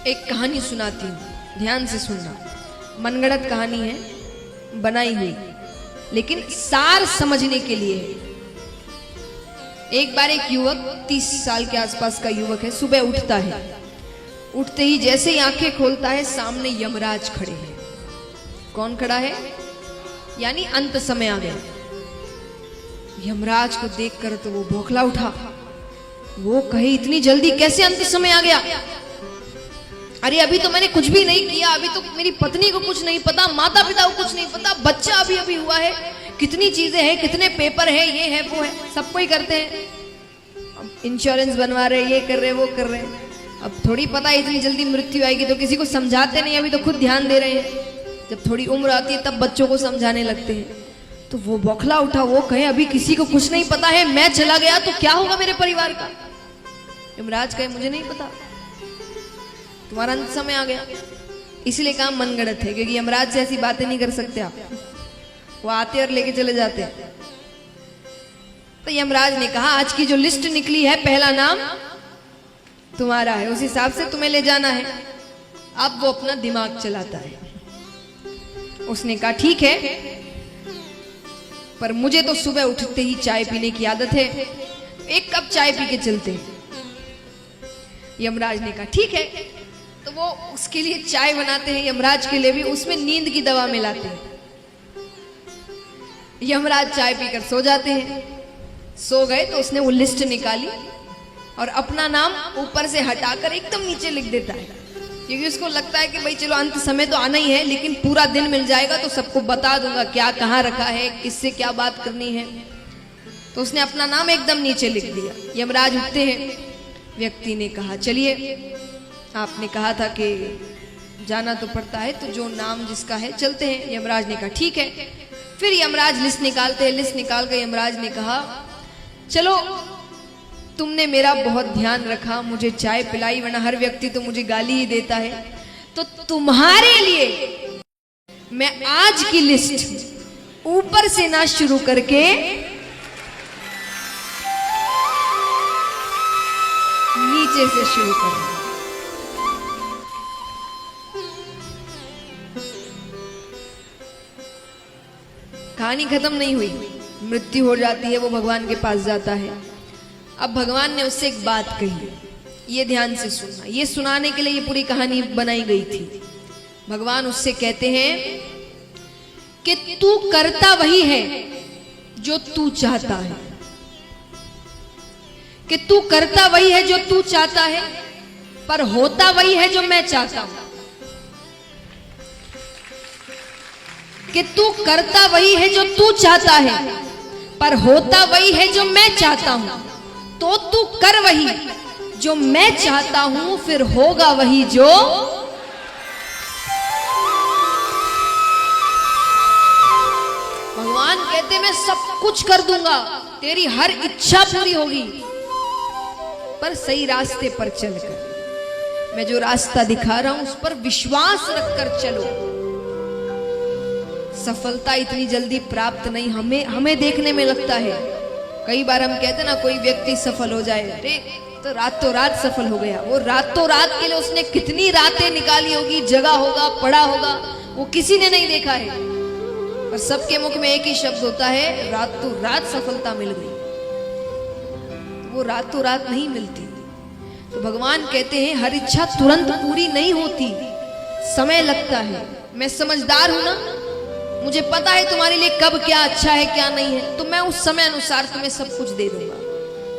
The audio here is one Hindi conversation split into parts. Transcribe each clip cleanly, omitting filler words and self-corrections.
एक कहानी सुनाती हूँ, ध्यान से सुनना। मनगढ़ंत कहानी है, बनाई हुई, लेकिन सार समझने के लिए है। एक बार एक युवक, 30 साल के आसपास का युवक है, सुबह उठता है। उठते ही जैसे ही आंखें खोलता है, सामने यमराज खड़े हैं। कौन खड़ा है? यानी अंत समय आ गया। यमराज को देखकर तो वो बौखला उठा। वो कहे, इतनी जल्दी कैसे अंत समय आ गया? अरे अभी तो मैंने कुछ भी नहीं किया, अभी तो मेरी पत्नी को कुछ नहीं पता, माता पिता को कुछ नहीं पता, बच्चा अभी अभी हुआ है, कितनी चीजें हैं, कितने पेपर है, ये है वो है, सब कोई करते हैं। इंश्योरेंस बनवा रहे, ये कर रहे, वो कर रहे। अब थोड़ी पता है इतनी जल्दी मृत्यु आएगी, तो किसी को समझाते नहीं, अभी तो खुद ध्यान दे रहे हैं। जब थोड़ी उम्र आती है तब बच्चों को समझाने लगते हैं। तो वो बौखला उठा। वो कहे, अभी किसी को कुछ नहीं पता है, मैं चला गया तो क्या होगा मेरे परिवार का? यमराज कहे, मुझे नहीं पता, तुम्हारा अंत समय आ गया। इसलिए काम मनगढ़ंत है, क्योंकि यमराज से ऐसी बातें नहीं कर सकते आप। वो आते और लेके चले जाते हैं। तो यमराज ने कहा, आज की जो लिस्ट निकली है, पहला नाम तुम्हारा है, उस हिसाब से तुम्हें ले जाना है। अब वो अपना दिमाग चलाता है। उसने कहा, ठीक है, पर मुझे तो सुबह उठते ही चाय पीने की आदत है, एक कप चाय पी के चलते हैं। यमराज ने कहा, ठीक है। तो वो उसके लिए चाय बनाते हैं, यमराज के लिए भी। उसमें नींद की दवा मिलाते हैं। यमराज चाय पीकर सो जाते हैं। सो गए तो उसने वो लिस्ट निकाली और अपना नाम ऊपर से हटाकर एकदम नीचे लिख देता है, क्योंकि उसको लगता है कि भाई चलो अंत समय तो आना ही है, लेकिन पूरा दिन मिल जाएगा तो सबको बता दूंगा क्या कहाँ रखा है, किससे क्या बात करनी है। तो उसने अपना नाम एकदम नीचे लिख दिया। यमराज उठते हैं। व्यक्ति ने कहा, चलिए, आपने कहा था कि जाना तो पड़ता है, तो जो नाम जिसका है चलते हैं। यमराज ने कहा, ठीक है। फिर यमराज लिस्ट निकालते हैं। लिस्ट निकाल कर यमराज ने कहा, चलो, तुमने मेरा बहुत ध्यान रखा, मुझे चाय पिलाई, वरना हर व्यक्ति तो मुझे गाली ही देता है, तो तुम्हारे लिए मैं आज की लिस्ट ऊपर से ना शुरू करके नीचे से शुरू करूंगा। कहानी खत्म नहीं हुई, मृत्यु हो जाती है, वो भगवान के पास जाता है। अब भगवान ने उससे एक बात कही, ये ध्यान से सुनना। ये सुनाने के लिए ये पूरी कहानी बनाई गई थी। भगवान उससे कहते हैं कि तू करता वही है जो तू चाहता है, कि तू करता वही है जो तू चाहता है, पर होता वही है जो मैं चाहता हूं। कि तू करता वही है जो तू चाहता है, पर होता वही है जो मैं चाहता हूं। तो तू कर वही जो मैं चाहता हूं, फिर होगा वही जो। भगवान कहते, मैं सब कुछ कर दूंगा, तेरी हर इच्छा पूरी होगी, पर सही रास्ते पर चलकर। मैं जो रास्ता दिखा रहा हूं उस पर विश्वास रखकर चलो। सफलता इतनी जल्दी प्राप्त नहीं, हमें देखने में लगता है। कई बार हम कहते ना, कोई व्यक्ति सफल हो जाए, अरे तो रातों रात सफल हो गया। वो रातों रात के लिए उसने कितनी रातें निकाली होगी, जगा होगा, पढ़ा होगा, वो किसी ने नहीं देखा है। पर सबके मुख में एक ही शब्द होता है, रातों रात सफलता मिल गई। वो रातों रात नहीं मिलती। तो भगवान कहते हैं, हर इच्छा तुरंत पूरी नहीं होती, समय लगता है। मैं समझदार हूं ना, मुझे पता है तुम्हारे लिए कब क्या अच्छा है क्या नहीं है, तो मैं उस समय अनुसार तुम्हें सब कुछ दे दूंगा।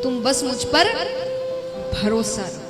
तुम बस मुझ पर भरोसा रखो।